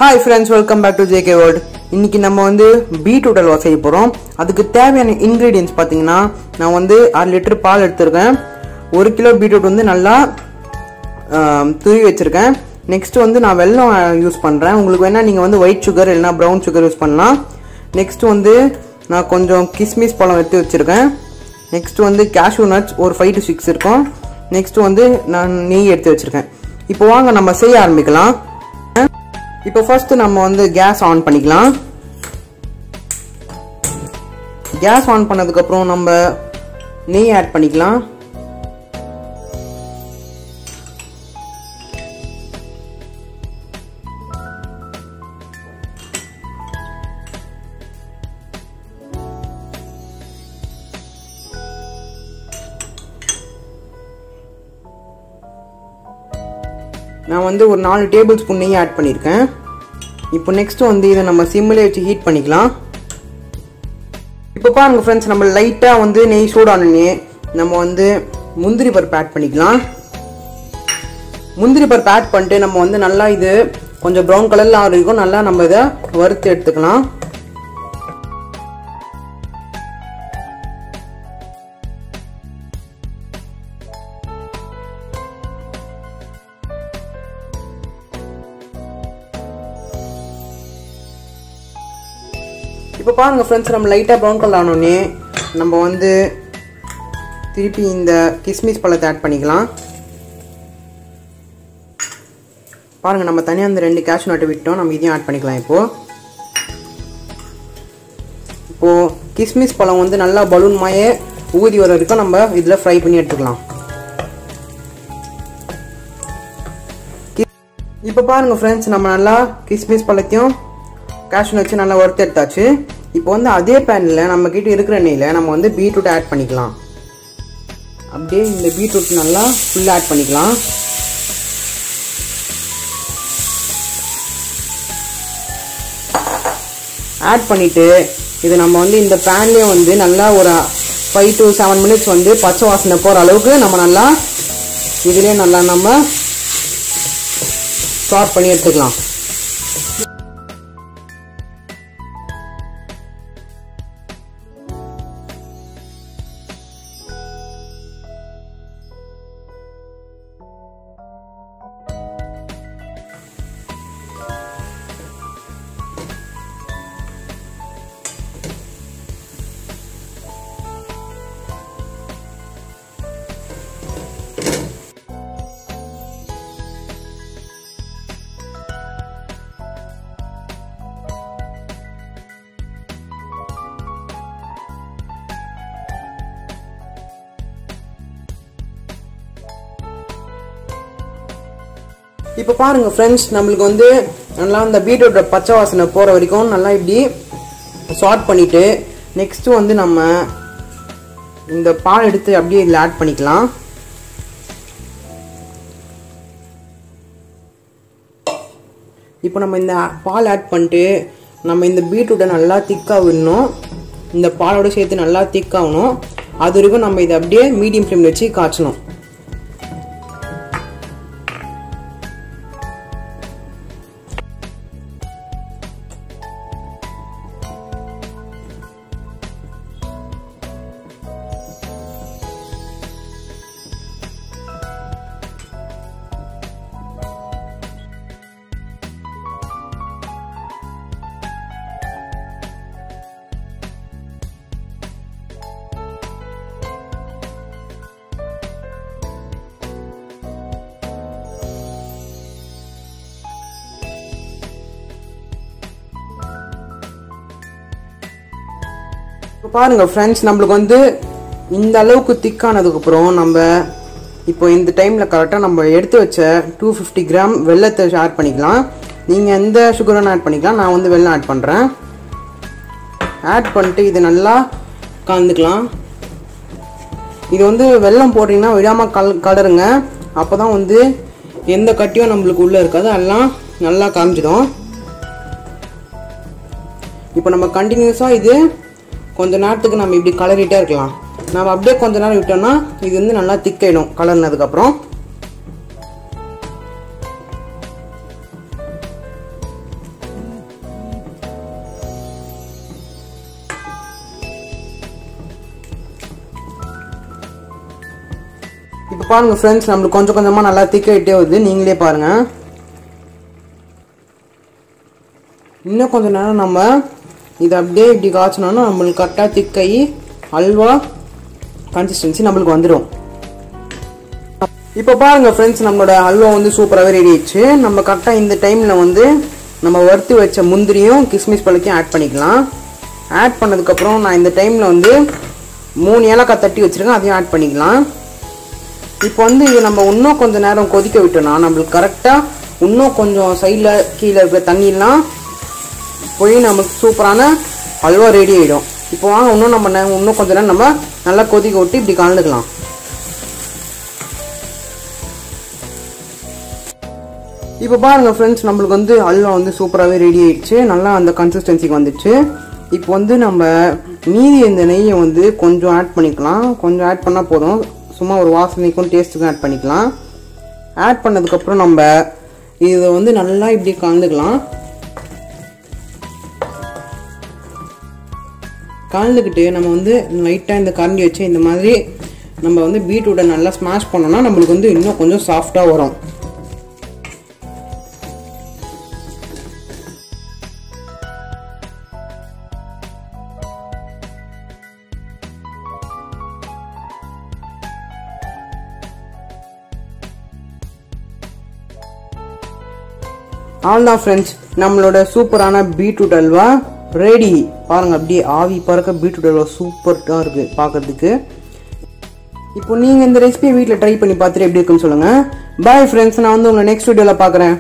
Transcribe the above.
Hi friends, welcome back to JK World. இன்னைக்கு நம்ம வந்து beetroot halwa செய்ய போறோம். அதுக்கு தேவையான ingredients பாத்தீங்கன்னா நான் வந்து 1 லிட்டர் பால் எடுத்துர்க்கேன். 1 கிலோ beetroot வந்து நல்லா தூவி வச்சிருக்கேன். நெக்ஸ்ட் வந்து நான் வெல்லம் யூஸ் பண்றேன். உங்களுக்கு வேணா நீங்க வந்து white sugar இல்லனா brown sugar யூஸ் பண்ணலாம். நெக்ஸ்ட் வந்து நான் கொஞ்சம் கிஸ்மிஸ் பழம் எடுத்து வச்சிருக்கேன். நெக்ஸ்ட் வந்து cashew nuts ஒரு 5 to 6 இருக்கும். நெக்ஸ்ட் வந்து நான் நெய் எடுத்து வச்சிருக்கேன். இப்போ வாங்க நம்ம செய்ய ஆரம்பிக்கலாம். இப்போ ஃபர்ஸ்ட் நம்ம வந்து கேஸ் ஆன் பண்ணிக்கலாம். கேஸ் ஆன் பண்ணதுக்கு அப்புறம் நம்ம நெய் ஆட் பண்ணிக்கலாம். நான் வந்து ஒரு 4 டேபிள் ஸ்பூன் நெய் ஆட் பண்ணியிருக்கேன். இப்போ நெக்ஸ்ட் வந்து இதை நம்ம சிம்மிலே வச்சு ஹீட் பண்ணிக்கலாம். இப்போ பாருங்க ஃப்ரெண்ட்ஸ், நம்ம லைட்டாக வந்து நெய் சூடானே நம்ம வந்து முந்திரி பருப்பு ஆட் பண்ணிக்கலாம். முந்திரி பருப்பு ஆட் பண்ணிட்டு நம்ம வந்து நல்லா இது கொஞ்சம் ப்ரௌன் கலரில் ஆகிருக்கும், நல்லா நம்ம இதை வறுத்து எடுத்துக்கலாம். இப்போ பாருங்க ஃப்ரெண்ட்ஸ், நம்ம லைட்டாக ப்ரௌன் கலர் ஆனோடனே நம்ம வந்து திருப்பி இந்த கிஸ்மிஸ் பழத்தை ஆட் பண்ணிக்கலாம். பாருங்கள், நம்ம தனியாக அந்த 2 cashew nut விட்டோம், நம்ம இதையும் ஆட் பண்ணிக்கலாம். இப்போது கிஸ்மிஸ் பழம் வந்து நல்லா பலூன் மாயே ஊதி வர வரைக்கும் நம்ம இதில் ஃப்ரை பண்ணி எடுத்துக்கலாம். இப்போ பாருங்கள் ஃப்ரெண்ட்ஸ், நம்ம நல்லா கிஸ்மிஸ் பழத்தையும் cashew nuts நல்லா வறுத்து எடுத்தாச்சு. இப்போ வந்து அதே பேனில் நம்ம கிட்ட இருக்கிற நெய்யில் நம்ம வந்து பீட்ரூட் ஆட் பண்ணிக்கலாம். அப்படியே இந்த பீட்ரூட் நல்லா ஃபுல்லாக ஆட் பண்ணிக்கலாம். ஆட் பண்ணிவிட்டு இது நம்ம வந்து இந்த பேன்லேயே வந்து நல்லா ஒரு 5 to 7 minutes வந்து பச்சை வாசனை போகிற அளவுக்கு நம்ம நல்லா இதிலே நல்லா நம்ம சாட் பண்ணி எடுத்துக்கலாம். இப்போ பாருங்க ஃப்ரெண்ட்ஸ், நம்மளுக்கு வந்து நல்லா இந்த பீட்ரூட் பச்சை வாசனை போகிற வரைக்கும் நல்லா இப்படி சாட் பண்ணிவிட்டு நெக்ஸ்ட் வந்து நம்ம இந்த பால் எடுத்து அப்படியே இதில் ஆட் பண்ணிக்கலாம். இப்போ நம்ம இந்த பால் ஆட் பண்ணிட்டு நம்ம இந்த பீட்ரூட்டை நல்லா திக்காக விடணும். இந்த பாலோடு சேர்த்து நல்லா திக்காகணும். அது வரைக்கும் நம்ம இதை அப்படியே மீடியம் ஃப்ளேமில் வச்சு காய்ச்சணும். பாருங்க ஃப்ரெண்ட்ஸ், நம்மளுக்கு வந்து இந்த அளவுக்கு திக்கானதுக்கப்புறம் நம்ம இப்போ இந்த டைமில் கரெக்டாக நம்ம எடுத்து வச்ச 250 கிராம் வெல்லத்தை ஆட் பண்ணிக்கலாம். நீங்கள் எந்த சுகரும் ஆட் பண்ணிக்கலாம். நான் வந்து வெல்லம் ஆட் பண்ணுறேன். ஆட் பண்ணிட்டு இது நல்லா கலந்துக்கலாம். இது வந்து வெல்லம் போட்டிங்கன்னா விடாமல் கலருங்க. அப்போ தான் வந்து எந்த கட்டியும் நம்மளுக்கு உள்ளே இருக்காது, எல்லாம் நல்லா காமிச்சிடும். இப்போ நம்ம கண்டினியூஸாக இது கொஞ்ச நேரத்துக்கு நம்ம இப்படி கலரிட்டே இருக்கலாம். நம்ம அப்படியே கொஞ்ச நேரம் விட்டோம்னா இது வந்து நல்லா திக்காயிடும் கலர்னதுக்கு அப்புறம். பாருங்க ஃப்ரெண்ட்ஸ், நம்மளுக்கு கொஞ்சம் கொஞ்சமாக நல்லா திக்காயிட்டே வருது. நீங்களே பாருங்க. இன்னும் கொஞ்சம் நேரம் நம்ம இதை அப்படியே இப்படி காய்ச்சினோன்னா நம்மளுக்கு கரெக்டாக திக்காகி அல்வா கன்சிஸ்டன்சி நம்மளுக்கு வந்துடும். இப்போ பாருங்க ஃப்ரெண்ட்ஸ், நம்மளோட அல்வா வந்து சூப்பராகவே ரெடி ஆயிடுச்சு. நம்ம கரெக்டாக இந்த டைமில் வந்து நம்ம வறுத்து வச்ச முந்திரியும் கிஸ்மிஸ் பழத்தையும் ஆட் பண்ணிக்கலாம். ஆட் பண்ணதுக்கப்புறம் நான் இந்த டைமில் வந்து 3 ஏலக்காய் தட்டி வச்சுருக்கேன், அதையும் ஆட் பண்ணிக்கலாம். இப்போ வந்து இது நம்ம இன்னும் கொஞ்சம் நேரம் கொதிக்க விட்டோம்னா நம்மளுக்கு கரெக்டாக இன்னும் கொஞ்சம் சைடில் கீழே இருக்கிற தண்ணியெல்லாம் போய் நமக்கு சூப்பரான அல்வா ரெடி ஆகிடும். இப்போ வாங்க இன்னும் கொஞ்சம் நேரம் நம்ம நல்லா கொதிக்க விட்டு இப்படி கலந்துக்கலாம். இப்போ பாருங்க ஃப்ரெண்ட்ஸ், நம்மளுக்கு வந்து அல்வா வந்து சூப்பராகவே ரெடி ஆயிடுச்சு. நல்லா அந்த கன்சிஸ்டன்சிக்கு வந்துடுச்சு. இப்போ வந்து நம்ம மீதி இந்த நெய்யை வந்து கொஞ்சம் ஆட் பண்ணிக்கலாம். கொஞ்சம் ஆட் பண்ணால் போதும். சும்மா ஒரு வாசனைக்கும் டேஸ்ட்டுக்கும் ஆட் பண்ணிக்கலாம். ஆட் பண்ணதுக்கப்புறம் நம்ம இதை வந்து நல்லா இப்படி கலந்துக்கலாம். கலந்துக்கிட்டு நம்ம வந்து லைட்டாக இந்த கரண்டி வச்சு இந்த மாதிரி நம்ம வந்து பீட்ரூட்டை நல்லா ஸ்மாஷ் பண்ணோம்னா நம்மளுக்கு வந்து இன்னும் கொஞ்சம் சாஃப்டாக வரும். அவ்வளோதான் ஃப்ரெண்ட்ஸ், நம்மளோட சூப்பரான பீட்ரூட் அல்வா ரெடி. பாருங்க, அப்படியே ஆவி பறக்க பீட்ரூட் அல்வா சூப்பராக இருக்குது பார்க்கறதுக்கு. இப்போ நீங்கள் இந்த ரெசிபியை வீட்டில் ட்ரை பண்ணி பார்த்துட்டு எப்படி இருக்குன்னு சொல்லுங்கள். பாய் ஃப்ரெண்ட்ஸ், நான் வந்து உங்களை நெக்ஸ்ட் வீடியோவில் பார்க்குறேன்.